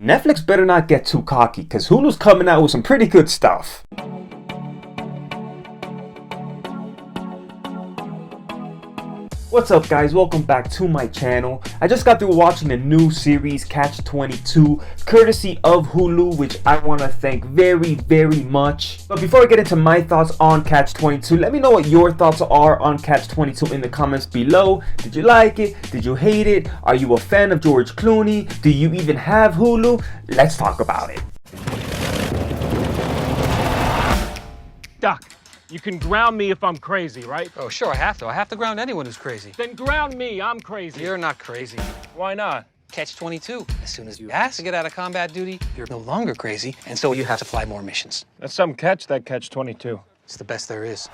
Netflix better not get too cocky, cause Hulu's coming out with some pretty good stuff. What's up guys, welcome back to my channel. I just got through watching the new series Catch-22 courtesy of Hulu, which I want to thank very much. But before I get into my thoughts on Catch-22, let me know what your thoughts are on Catch-22 in the comments below. Did you like it? Did you hate it? Are you a fan of George Clooney? Do you even have Hulu? Let's talk about it. Doc, you can ground me if I'm crazy, right? Oh, sure, I have to. I have to ground anyone who's crazy. Then ground me, I'm crazy. You're not crazy. Why not? Catch-22. As soon as you ask to get out of combat duty, you're no longer crazy, and so you have to fly more missions. That's some catch, that Catch-22. It's the best there is.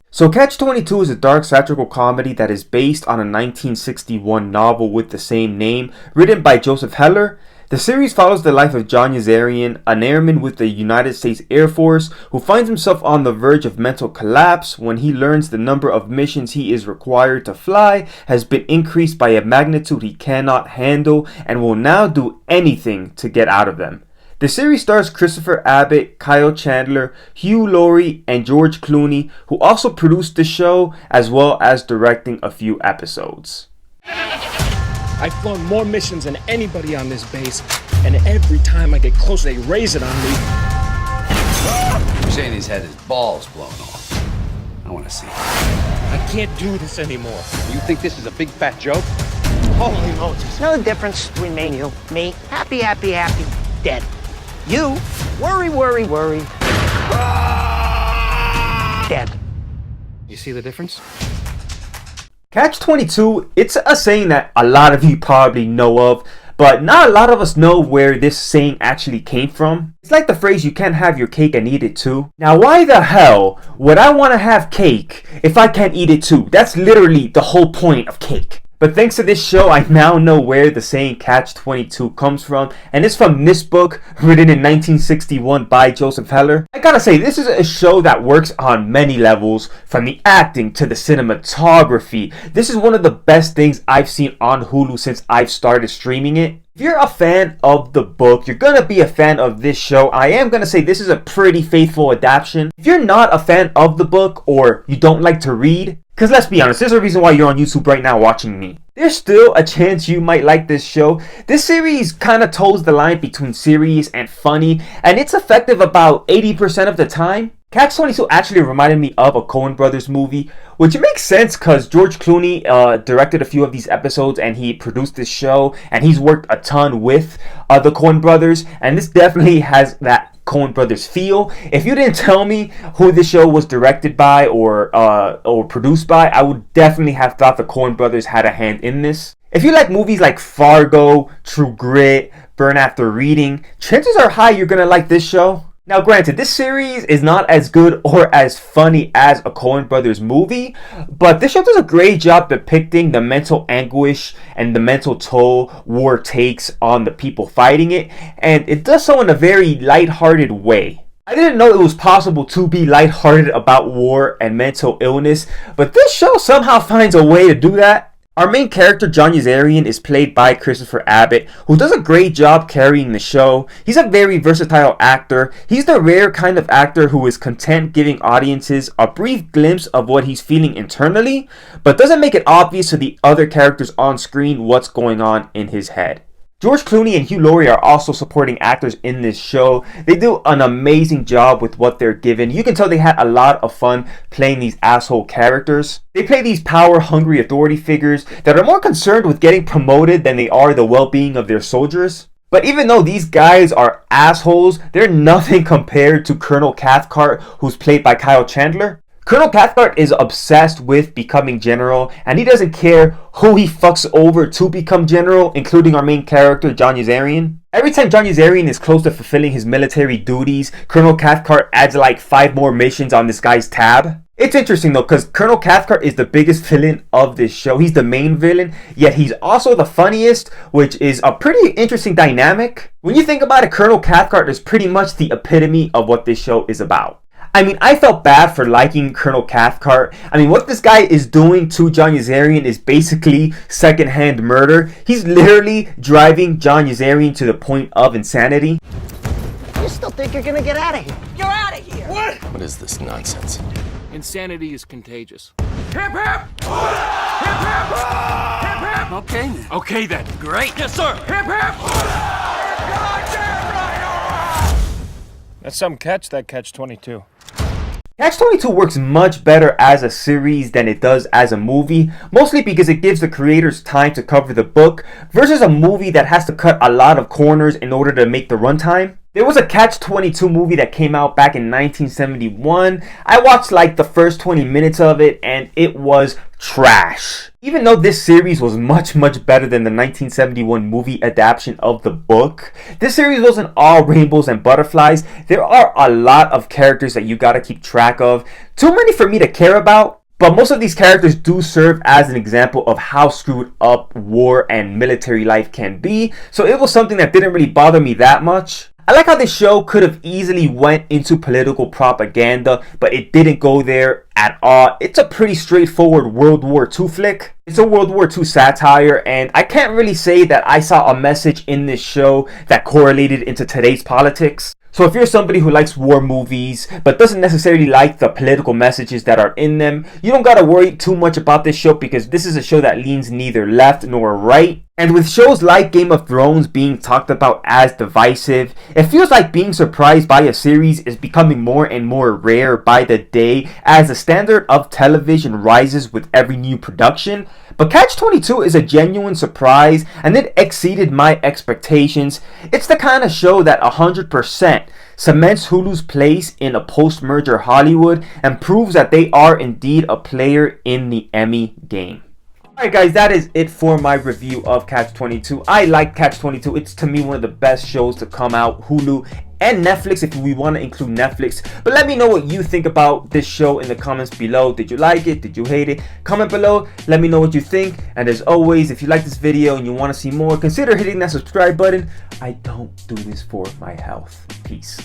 So Catch-22 is a dark satirical comedy that is based on a 1961 novel with the same name, written by Joseph Heller. The series follows the life of John Yazarian, an airman with the United States Air Force, who finds himself on the verge of mental collapse when he learns the number of missions he is required to fly has been increased by a magnitude he cannot handle and will now do anything to get out of them. The series stars Christopher Abbott, Kyle Chandler, Hugh Laurie, and George Clooney, who also produced the show as well as directing a few episodes. I've flown more missions than anybody on this base, and every time I get close, they raise it on me. You're saying he's had his balls blown off. I want to see it. I can't do this anymore. You think this is a big fat joke? Holy Moses. No difference between me, happy, dead. You, worry, dead. You see the difference? Catch-22, it's a saying that a lot of you probably know of, but not a lot of us know where this saying actually came from. It's like the phrase, you can't have your cake and eat it too. Now why the hell would I want to have cake if I can't eat it too? That's literally the whole point of cake. But thanks to this show, I now know where the saying Catch-22 comes from, and it's from this book, written in 1961 by Joseph Heller. I gotta say, this is a show that works on many levels, from the acting to the cinematography. This is one of the best things I've seen on Hulu since I've started streaming it. If you're a fan of the book, you're gonna be a fan of this show. I am gonna say this is a pretty faithful adaptation. If you're not a fan of the book, or you don't like to read, because let's be honest, there's a reason why you're on YouTube right now watching me, there's still a chance you might like this show. This series kind of toes the line between serious and funny, and it's effective about 80% of the time. Catch-22 actually reminded me of a Coen Brothers movie, which makes sense because George Clooney directed a few of these episodes and he produced this show, and he's worked a ton with the Coen Brothers, and this definitely has that Coen Brothers feel. If you didn't tell me who this show was directed by or produced by, I would definitely have thought the Coen Brothers had a hand in this. If you like movies like Fargo, True Grit, Burn After Reading, chances are high you're gonna like this show. Now granted, this series is not as good or as funny as a Coen Brothers movie, but this show does a great job depicting the mental anguish and the mental toll war takes on the people fighting it, and it does so in a very lighthearted way. I didn't know it was possible to be lighthearted about war and mental illness, but this show somehow finds a way to do that. Our main character, John Yazarian, is played by Christopher Abbott, who does a great job carrying the show. He's a very versatile actor. He's the rare kind of actor who is content giving audiences a brief glimpse of what he's feeling internally, but doesn't make it obvious to the other characters on screen what's going on in his head. George Clooney and Hugh Laurie are also supporting actors in this show. They do an amazing job with what they're given. You can tell they had a lot of fun playing these asshole characters. They play these power-hungry authority figures that are more concerned with getting promoted than they are the well-being of their soldiers. But even though these guys are assholes, they're nothing compared to Colonel Cathcart, who's played by Kyle Chandler. Colonel Cathcart is obsessed with becoming general, and he doesn't care who he fucks over to become general, including our main character, John Yazarian. Every time John Yazarian is close to fulfilling his military duties, Colonel Cathcart adds like 5 more missions on this guy's tab. It's interesting though, because Colonel Cathcart is the biggest villain of this show. He's the main villain, yet he's also the funniest, which is a pretty interesting dynamic. When you think about it, Colonel Cathcart is pretty much the epitome of what this show is about. I mean, I felt bad for liking Colonel Cathcart. I mean, what this guy is doing to John Yazarian is basically secondhand murder. He's literally driving John Yazarian to the point of insanity. You still think you're gonna get out of here? You're out of here! What is this nonsense? Insanity is contagious. Hip hip! Hip hip! Hip hip! Okay then. Okay then. Great! Yes, sir! Hip hip! Goddamn right! That's some catch, that Catch-22. Catch-22 works much better as a series than it does as a movie, mostly because it gives the creators time to cover the book, versus a movie that has to cut a lot of corners in order to make the runtime. There was a Catch-22 movie that came out back in 1971. I watched like the first 20 minutes of it and it was trash. Even though this series was much better than the 1971 movie adaptation of the book, this series wasn't all rainbows and butterflies. There are a lot of characters that you gotta keep track of. Too many for me to care about. But most of these characters do serve as an example of how screwed up war and military life can be. So it was something that didn't really bother me that much. I like how this show could have easily went into political propaganda, but it didn't go there at all. It's a pretty straightforward World War II flick. It's a World War II satire, and I can't really say that I saw a message in this show that correlated into today's politics. So if you're somebody who likes war movies but doesn't necessarily like the political messages that are in them, you don't gotta worry too much about this show because this is a show that leans neither left nor right. And with shows like Game of Thrones being talked about as divisive, it feels like being surprised by a series is becoming more and more rare by the day as the standard of television rises with every new production. But Catch-22 is a genuine surprise and it exceeded my expectations. It's the kind of show that 100% cements Hulu's place in a post-merger Hollywood and proves that they are indeed a player in the Emmy game. Alright guys, that is it for my review of Catch-22. I like Catch-22. It's to me one of the best shows to come out. Hulu and Netflix if we want to include Netflix. But let me know what you think about this show in the comments below. Did you like it? Did you hate it? Comment below. Let me know what you think. And as always, if you like this video and you want to see more, consider hitting that subscribe button. I don't do this for my health. Peace.